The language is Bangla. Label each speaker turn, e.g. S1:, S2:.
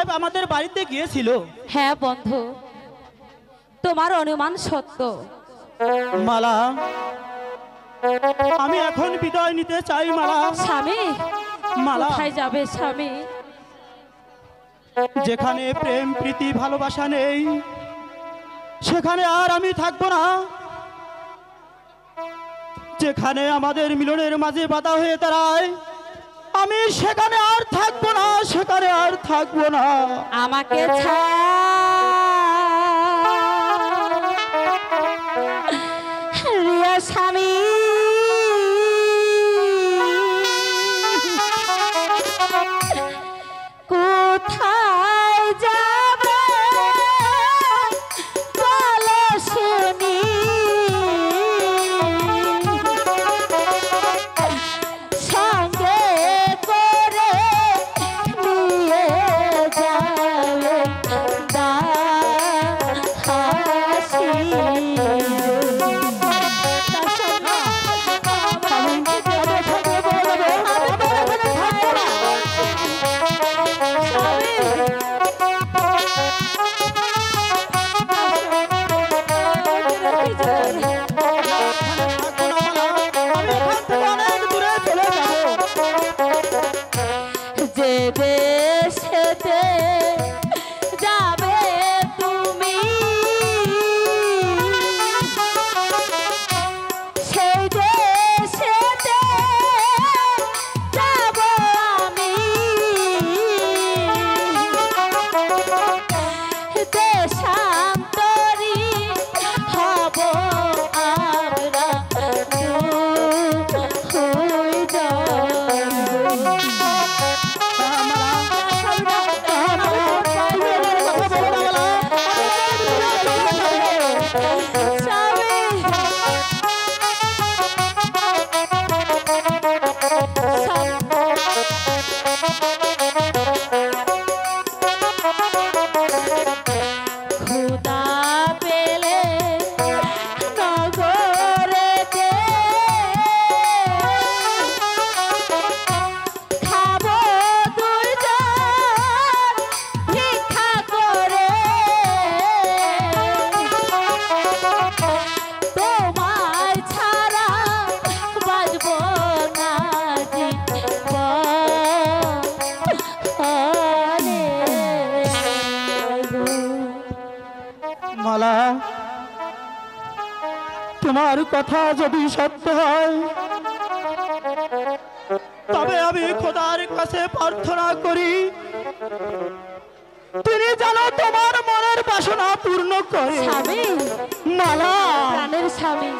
S1: সাহেব আমাদের বাড়িতে গিয়েছিল।
S2: হ্যাঁ বন্ধু, তোমার অনুমান সত্য।
S1: মালা, আমি এখন বিদায় নিতে চাই। মালা
S2: স্বামী,
S1: মালা,
S2: কোথায় যাবে স্বামী?
S1: যেখানে প্রেম প্রীতি ভালোবাসা নেই সেখানে আর আমি থাকবো না। যেখানে আমাদের মিলনের মাঝে বাধা হয়ে দাঁড়ায় আমি সেখানে আর থাকবো না, সেখানে আর থাকবো না।
S2: আমাকে রিয়া স্বামী, কোথায় যাবে বলো শুনি, সঙ্গে করে নিয়ে যাবে দাসী। যে দেশেতে যাবে তুমি সেই দেশেতে যাব আমি, দেশান্তরী হব আমরা হয়ে যাব। খুদা পেলে নগরেতে খাবো দুইজন ভিক্ষা করে, তোমায় ছাড়া বাজবো না
S1: মালা, তোমার কথা যদি সত্য হয় তবে আমি খোদার কাছে প্রার্থনা করি তিনি যেন তোমার মনের বাসনা পূর্ণ করে।
S2: স্বামী,
S1: মালা,
S2: প্রাণের স্বামী,